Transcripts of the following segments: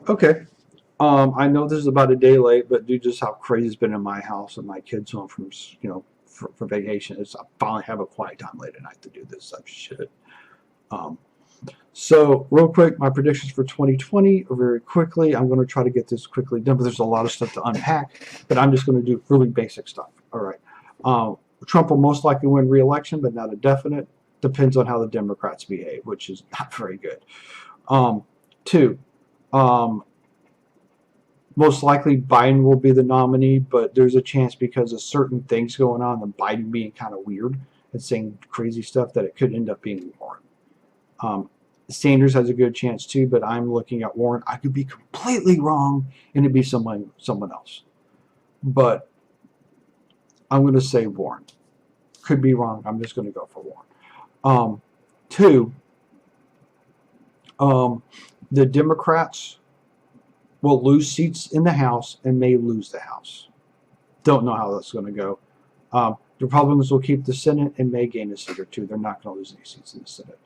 Okay. I know this is about a day late, but due to just how crazy it's been in my house and my kids home from, for vacation, I finally have a quiet time late at night to do this type of shit. Um, so real quick, my predictions for 2020 are very quickly. I'm going to try to get this quickly done, but there's a lot of stuff to unpack, but I'm just going to do really basic stuff. All right. Trump will most likely win re-election, but not a definite. Depends on how the Democrats behave, which is not very good. Two, um, most likely Biden will be the nominee, but there's a chance because of certain things going on and Biden being kind of weird and saying crazy stuff that it could end up being Warren. Sanders has a good chance too, but I'm looking at Warren. I could be completely wrong and it'd be someone else. But I'm going to say Warren. Could be wrong. I'm just going to go for Warren. Two, the Democrats will lose seats in the House and may lose the House. Don't know how that's going to go. The Republicans will keep the Senate and may gain a seat or two. They're not going to lose any seats in the Senate.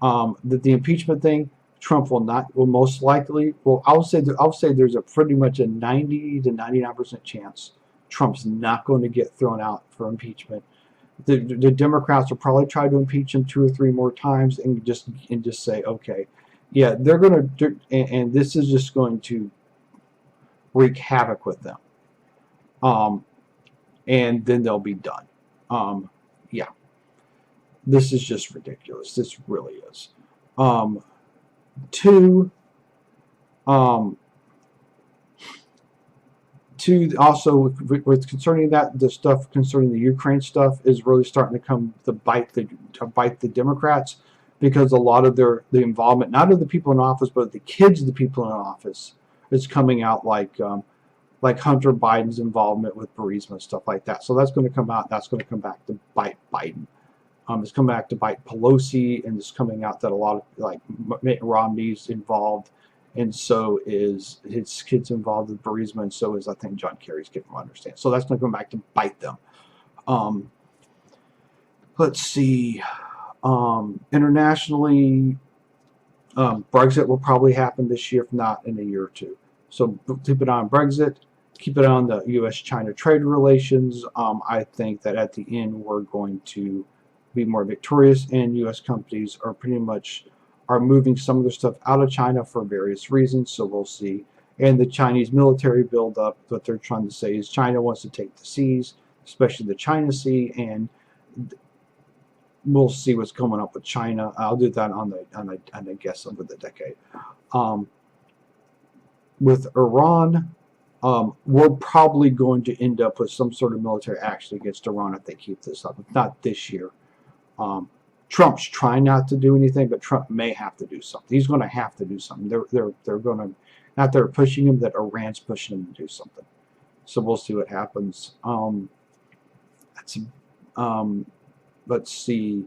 The impeachment thing, Trump will most likely. Well, I'll say there's a pretty much a 90 to 99% chance Trump's not going to get thrown out for impeachment. The Democrats will probably try to impeach him 2 or 3 more times and just say, okay, yeah, they're going to, and this is just going to wreak havoc with them. And then they'll be done. Yeah, this is just ridiculous. This really is. Two, also with concerning that, the stuff concerning the Ukraine stuff is really starting to come to bite the Democrats, because a lot of the involvement, not of the people in office, but the kids of the people in office, is coming out, like Hunter Biden's involvement with Burisma and stuff like that. So that's going to come out. That's going to come back to bite Biden. It's coming back to bite Pelosi, and it's coming out that a lot of Mitt Romney's involved, and so is his kids involved with Burisma, and so is, I think, John Kerry's kid, from what I understand. So that's going to come back to bite them. Let's see. Internationally, Brexit will probably happen this year, if not in a year or two. So keep it on Brexit. Keep it on the U.S.-China trade relations. I think that at the end we're going to be more victorious, and U.S. companies are pretty much moving some of their stuff out of China for various reasons. So we'll see. And the Chinese military buildup, what they're trying to say is China wants to take the seas, especially the China Sea, and we'll see what's coming up with China. I'll do that on the guess over the decade. With Iran, we're probably going to end up with some sort of military action against Iran if they keep this up. If not this year. Trump's trying not to do anything, but Trump may have to do something. He's going to have to do something. They're going to, not they're pushing him, that Iran's pushing him to do something. So we'll see what happens. Let's see.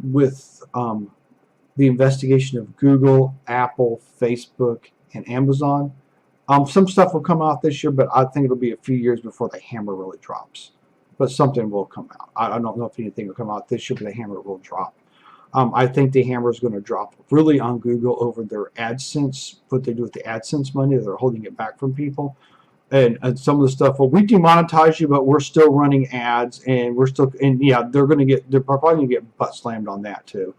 With the investigation of Google, Apple, Facebook, and Amazon, some stuff will come out this year, but I think it'll be a few years before the hammer really drops. But something will come out. I don't know if anything will come out this year, but the hammer will drop. I think the hammer is going to drop really on Google over their AdSense, what they do with the AdSense money. They're holding it back from people. And some of the stuff, well, we demonetize you, but we're still running ads, and yeah, they're probably going to get butt slammed on that too.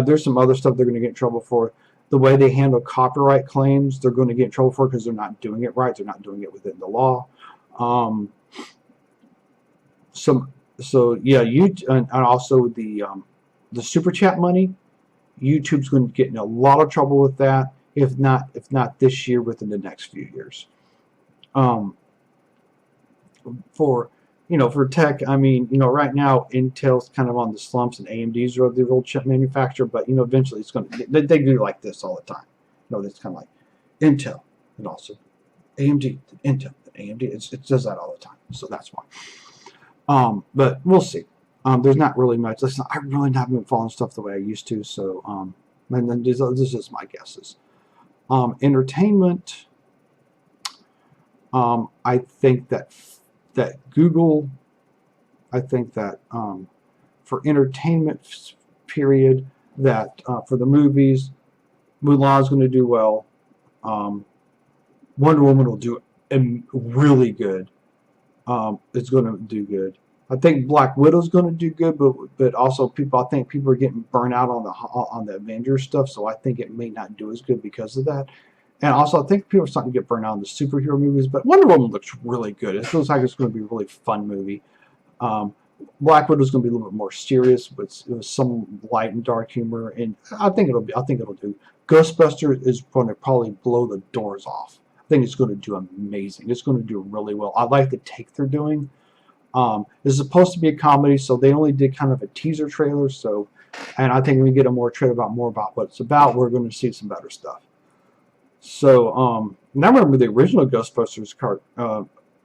There's some other stuff they're going to get in trouble for. The way they handle copyright claims, they're going to get in trouble for, because they're not doing it right. They're not doing it within the law. So yeah, and also the super chat money, YouTube's going to get in a lot of trouble with that, if not this year, within the next few years. For tech, I mean, right now Intel's kind of on the slumps, and AMD's the real chip manufacturer, but eventually it's going to, they do like this all the time. It's kind of like Intel and also AMD, Intel and AMD. It does that all the time, so that's why. But we'll see. There's not really much. Listen, I really not been following stuff the way I used to, so and then this is my guesses. Entertainment. I think that Google. I think that for entertainment period, that for the movies, Mulan's going to do well. Wonder Woman will do really good. It's going to do good. I think Black Widow's going to do good, but also I think people are getting burnt out on the Avengers stuff, so I think it may not do as good because of that. And also, I think people are starting to get burnt out on the superhero movies, but Wonder Woman looks really good. It feels like it's going to be a really fun movie. Black Widow's going to be a little bit more serious, with some light and dark humor, and I think it'll do. Ghostbusters is going to probably blow the doors off. I think it's going to do amazing. It's going to do really well. I like the take they're doing. It's supposed to be a comedy, so they only did kind of a teaser trailer. So, and I think when we get a more trailer about what it's about, we're going to see some better stuff. So, and I remember the original Ghostbusters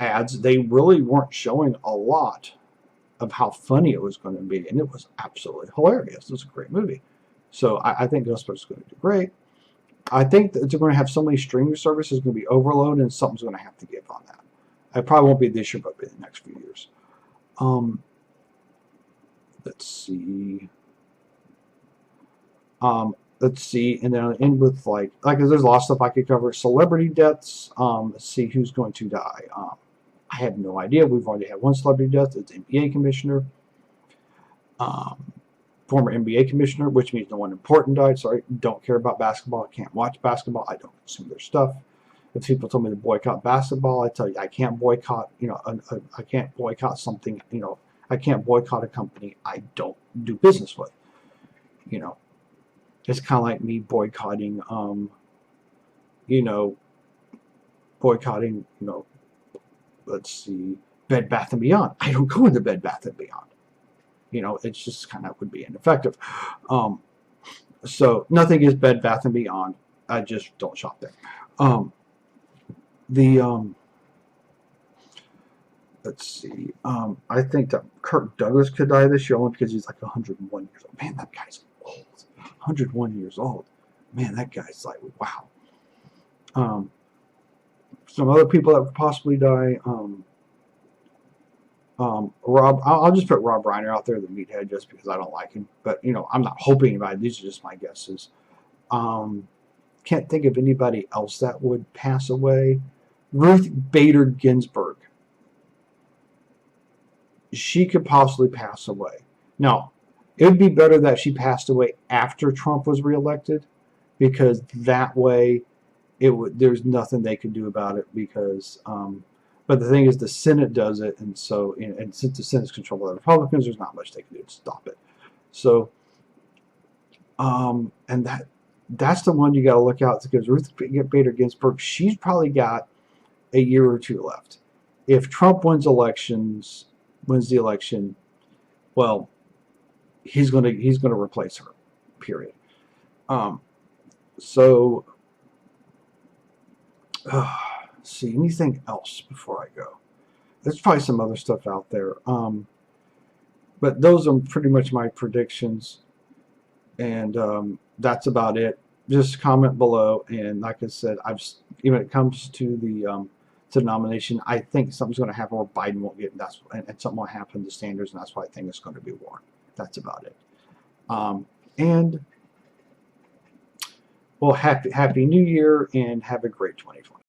ads. They really weren't showing a lot of how funny it was going to be, and it was absolutely hilarious. It was a great movie. So I think Ghostbusters is going to do great. I think that they're going to have so many streaming services going to be overloaded, and something's going to have to give on that. It probably won't be this year, but in the next few years. Let's see. Let's see, and then I'll end with like there's a lot of stuff I could cover. Celebrity deaths. Let's see who's going to die. I have no idea. We've already had one celebrity death. It's NBA commissioner, former NBA commissioner, which means no one important died. Sorry, don't care about basketball. I can't watch basketball. I don't consume their stuff. If people told me to boycott basketball, I tell you I can't boycott. I can't boycott something. I can't boycott a company I don't do business with. It's kind of like me boycotting. Boycotting. Let's see, Bed Bath & Beyond. I don't go into Bed Bath & Beyond. It's just kind of would be ineffective. So nothing is Bed Bath & Beyond. I just don't shop there. Let's see. I think that Kirk Douglas could die this year only because he's like 101 years old. Man, that guy's old. 101 years old. Man, that guy's like, wow. Some other people that would possibly die. I'll just put Rob Reiner out there, the meathead, just because I don't like him. But I'm not hoping anybody. These are just my guesses. Can't think of anybody else that would pass away. Ruth Bader Ginsburg. She could possibly pass away. Now, it would be better that she passed away after Trump was reelected, because that way there's nothing they could do about it, because but the thing is the Senate does it, and so and since the Senate's controlled by the Republicans, there's not much they can do to stop it. So and that's the one you got to look out, because Ruth Bader Ginsburg, she's probably got a year or two left. If Trump wins the election, well, he's gonna replace her, period. So see, anything else before I go? There's probably some other stuff out there, but those are pretty much my predictions, and that's about it. Just comment below, and like I said, when it comes to the nomination, I think something's going to happen where Biden won't get, and something will happen to Sanders, and that's why I think it's going to be Warren. That's about it. And well, happy New Year, and have a great 2020.